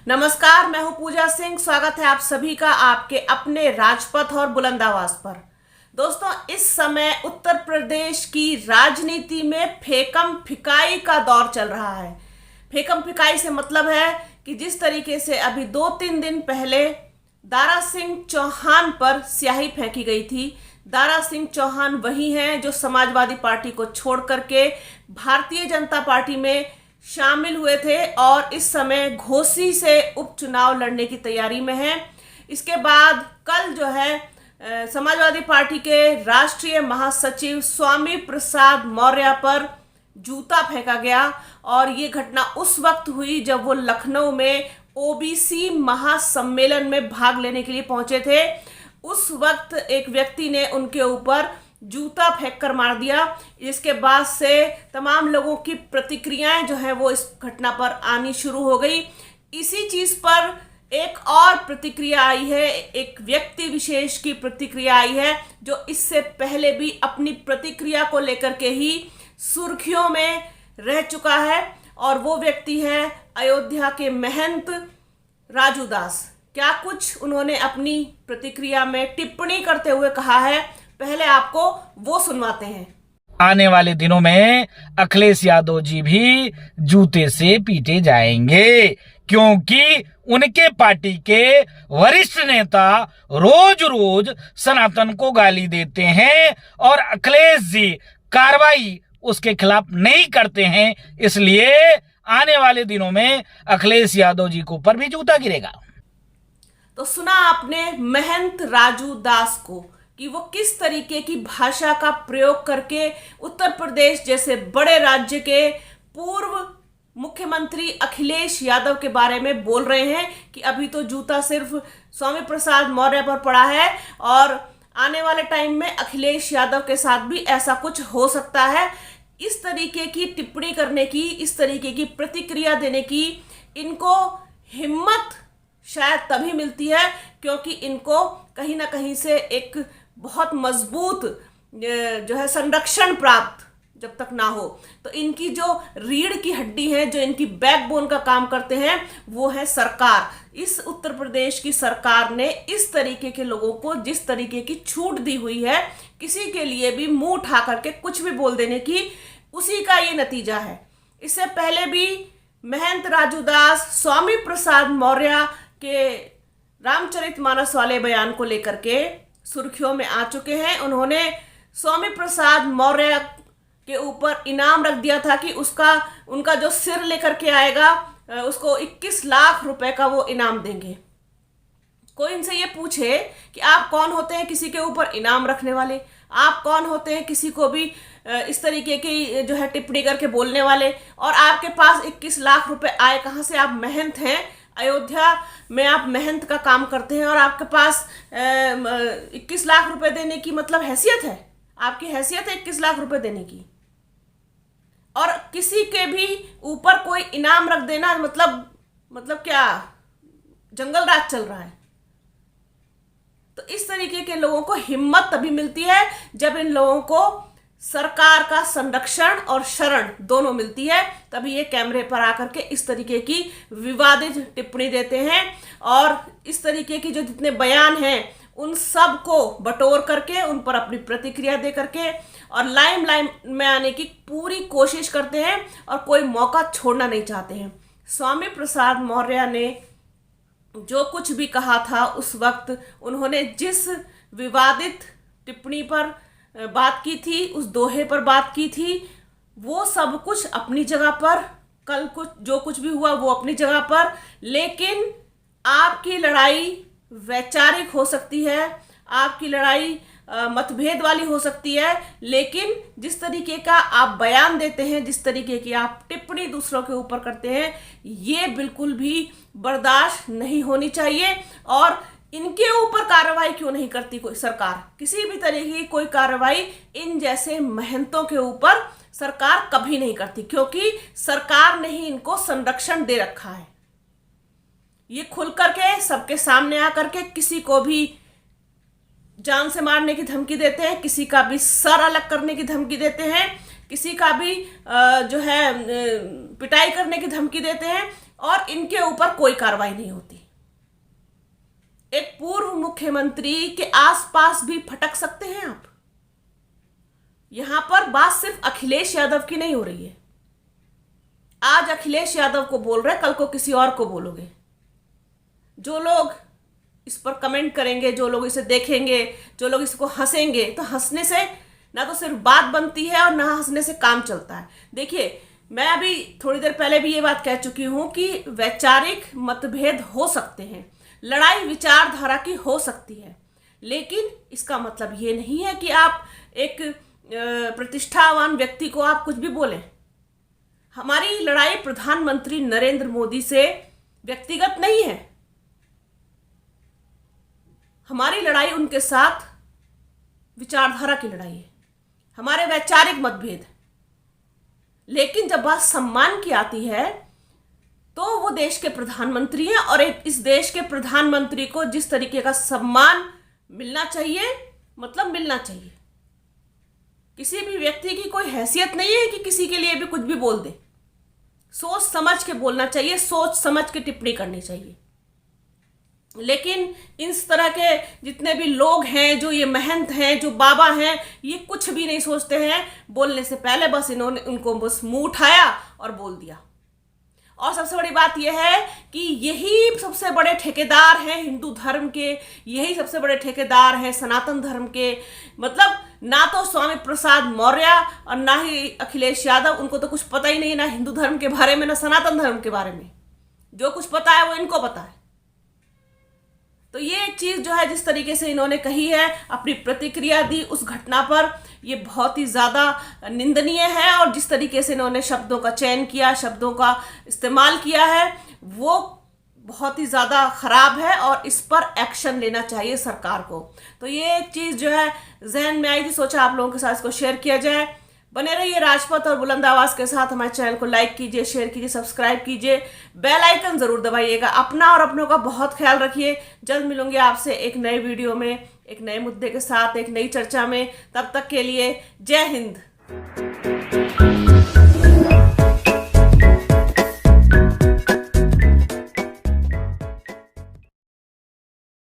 नमस्कार, मैं हूं पूजा सिंह। स्वागत है आप सभी का आपके अपने राजपथ और बुलंद आवाज पर। दोस्तों, इस समय उत्तर प्रदेश की राजनीति में फेकम फिकाई का दौर चल रहा है। फेकम फिकाई से मतलब है कि जिस तरीके से अभी 2-3 दिन पहले दारा सिंह चौहान पर स्याही फेंकी गई थी। दारा सिंह चौहान वही हैं जो समाजवादी पार्टी को छोड़ करके भारतीय जनता पार्टी में शामिल हुए थे और इस समय घोसी से उपचुनाव लड़ने की तैयारी में हैं। इसके बाद कल जो है समाजवादी पार्टी के राष्ट्रीय महासचिव स्वामी प्रसाद मौर्य पर जूता फेंका गया और ये घटना उस वक्त हुई जब वो लखनऊ में ओबीसी महासम्मेलन में भाग लेने के लिए पहुंचे थे। उस वक्त एक व्यक्ति ने उनके ऊपर जूता फेंक कर मार दिया। इसके बाद से तमाम लोगों की प्रतिक्रियाएं जो है वो इस घटना पर आनी शुरू हो गई। इसी चीज पर एक और प्रतिक्रिया आई है, एक व्यक्ति विशेष की प्रतिक्रिया आई है जो इससे पहले भी अपनी प्रतिक्रिया को लेकर के ही सुर्खियों में रह चुका है और वो व्यक्ति है अयोध्या के महंत राजू दास। क्या कुछ उन्होंने अपनी प्रतिक्रिया में टिप्पणी करते हुए कहा है, पहले आपको वो सुनवाते हैं। आने वाले दिनों में अखिलेश यादव जी भी जूते से पीटे जाएंगे, क्योंकि उनके पार्टी के वरिष्ठ नेता रोज रोज सनातन को गाली देते हैं और अखिलेश जी कार्रवाई उसके खिलाफ नहीं करते हैं। इसलिए आने वाले दिनों में अखिलेश यादव जी के ऊपर भी जूता गिरेगा। तो सुना आपने महंत राजू दास को कि वो किस तरीके की भाषा का प्रयोग करके उत्तर प्रदेश जैसे बड़े राज्य के पूर्व मुख्यमंत्री अखिलेश यादव के बारे में बोल रहे हैं कि अभी तो जूता सिर्फ स्वामी प्रसाद मौर्य पर पड़ा है और आने वाले टाइम में अखिलेश यादव के साथ भी ऐसा कुछ हो सकता है। इस तरीके की टिप्पणी करने की, इस तरीके की प्रतिक्रिया देने की इनको हिम्मत शायद तभी मिलती है क्योंकि इनको कहीं ना कहीं से एक बहुत मजबूत जो है संरक्षण प्राप्त जब तक ना हो, तो इनकी जो रीढ़ की हड्डी है, जो इनकी बैकबोन का काम करते हैं, वो है सरकार। इस उत्तर प्रदेश की सरकार ने इस तरीके के लोगों को जिस तरीके की छूट दी हुई है, किसी के लिए भी मुंह उठा करके कुछ भी बोल देने की, उसी का ये नतीजा है। इससे पहले भी महंत राजू दास स्वामी प्रसाद मौर्य के रामचरितमानस वाले बयान को लेकर के सुर्खियों में आ चुके हैं। उन्होंने स्वामी प्रसाद मौर्य के ऊपर इनाम रख दिया था कि उनका जो सिर लेकर के आएगा उसको 21 लाख रुपए का वो इनाम देंगे। कोई इनसे ये पूछे कि आप कौन होते हैं किसी के ऊपर इनाम रखने वाले, आप कौन होते हैं किसी को भी इस तरीके की जो है टिप्पणी करके बोलने वाले, और आपके पास 21 लाख रुपए आए कहाँ से? आप महंत हैं, अयोध्या में आप महंत का काम करते हैं और आपके पास 21 लाख रुपए देने की मतलब हैसियत है? आपकी हैसियत है 21 लाख रुपए देने की? और किसी के भी ऊपर कोई इनाम रख देना मतलब क्या जंगल राज चल रहा है? तो इस तरीके के लोगों को हिम्मत तभी मिलती है जब इन लोगों को सरकार का संरक्षण और शरण दोनों मिलती है, तभी ये कैमरे पर आकर के इस तरीके की विवादित टिप्पणी देते हैं और इस तरीके की जो जितने बयान हैं उन सब को बटोर करके उन पर अपनी प्रतिक्रिया दे करके और लाइमलाइट में आने की पूरी कोशिश करते हैं और कोई मौका छोड़ना नहीं चाहते हैं। स्वामी प्रसाद मौर्य ने जो कुछ भी कहा था उस वक्त, उन्होंने जिस विवादित टिप्पणी पर बात की थी, उस दोहे पर बात की थी, वो सब कुछ अपनी जगह पर, कल कुछ जो कुछ भी हुआ वो अपनी जगह पर, लेकिन आपकी लड़ाई वैचारिक हो सकती है, आपकी लड़ाई मतभेद वाली हो सकती है, लेकिन जिस तरीके का आप बयान देते हैं, जिस तरीके की आप टिप्पणी दूसरों के ऊपर करते हैं, ये बिल्कुल भी बर्दाश्त नहीं होनी चाहिए। और इनके ऊपर कार्रवाई क्यों नहीं करती कोई सरकार? किसी भी तरीके की कोई कार्रवाई इन जैसे महंतों के ऊपर सरकार कभी नहीं करती, क्योंकि सरकार ने ही इनको संरक्षण दे रखा है। ये खुल करके सबके सामने आकर के किसी को भी जान से मारने की धमकी देते हैं, किसी का भी सर अलग करने की धमकी देते हैं, किसी का भी जो है पिटाई करने की धमकी देते हैं। और इनके ऊपर कोई कार्रवाई नहीं होती। एक पूर्व मुख्यमंत्री के आसपास भी फटक सकते हैं आप। यहां पर बात सिर्फ अखिलेश यादव की नहीं हो रही है। आज अखिलेश यादव को बोल रहे, कल को किसी और को बोलोगे। जो लोग इस पर कमेंट करेंगे, जो लोग इसे देखेंगे, जो लोग इसको हंसेंगे, तो हंसने से ना तो सिर्फ बात बनती है और ना हंसने से काम चलता है। देखिए, मैं अभी थोड़ी देर पहले भी ये बात कह चुकी हूं कि वैचारिक मतभेद हो सकते हैं, लड़ाई विचारधारा की हो सकती है, लेकिन इसका मतलब ये नहीं है कि आप एक प्रतिष्ठावान व्यक्ति को आप कुछ भी बोलें। हमारी लड़ाई प्रधानमंत्री नरेंद्र मोदी से व्यक्तिगत नहीं है। हमारी लड़ाई उनके साथ विचारधारा की लड़ाई है, हमारे वैचारिक मतभेद। लेकिन जब बात सम्मान की आती है तो वो देश के प्रधानमंत्री हैं और इस देश के प्रधानमंत्री को जिस तरीके का सम्मान मिलना चाहिए, मतलब मिलना चाहिए। किसी भी व्यक्ति की कोई हैसियत नहीं है कि किसी के लिए भी कुछ भी बोल दे। सोच समझ के बोलना चाहिए, सोच समझ के टिप्पणी करनी चाहिए। लेकिन इस तरह के जितने भी लोग हैं, जो ये महंत हैं, जो बाबा हैं, ये कुछ भी नहीं सोचते हैं। बोलने से पहले बस इन्होंने उनको बस मुंह उठाया और बोल दिया। और सबसे बड़ी बात यह है कि यही सबसे बड़े ठेकेदार हैं हिंदू धर्म के, यही सबसे बड़े ठेकेदार हैं सनातन धर्म के। मतलब ना तो स्वामी प्रसाद मौर्य और ना ही अखिलेश यादव, उनको तो कुछ पता ही नहीं, ना हिंदू धर्म के बारे में ना सनातन धर्म के बारे में। जो कुछ पता है वो इनको पता है। तो ये एक चीज जो है, जिस तरीके से इन्होंने कही है, अपनी प्रतिक्रिया दी उस घटना पर, ये बहुत ही ज्यादा निंदनीय है। और जिस तरीके से इन्होंने शब्दों का चयन किया, शब्दों का इस्तेमाल किया है, वो बहुत ही ज्यादा खराब है और इस पर एक्शन लेना चाहिए सरकार को। तो ये एक चीज जो है जहन में आई थी, सोचा आप लोगों के साथ इसको शेयर किया जाए। बने रहिए राजपथ और बुलंद आवाज के साथ। हमारे चैनल को लाइक कीजिए, शेयर कीजिए, सब्सक्राइब कीजिए, बेल आइकन जरूर दबाइएगा। अपना और अपनों का बहुत ख्याल रखिए। जल्द मिलूंगी आपसे एक नए वीडियो में, एक नए मुद्दे के साथ, एक नई चर्चा में। तब तक के लिए जय हिंद।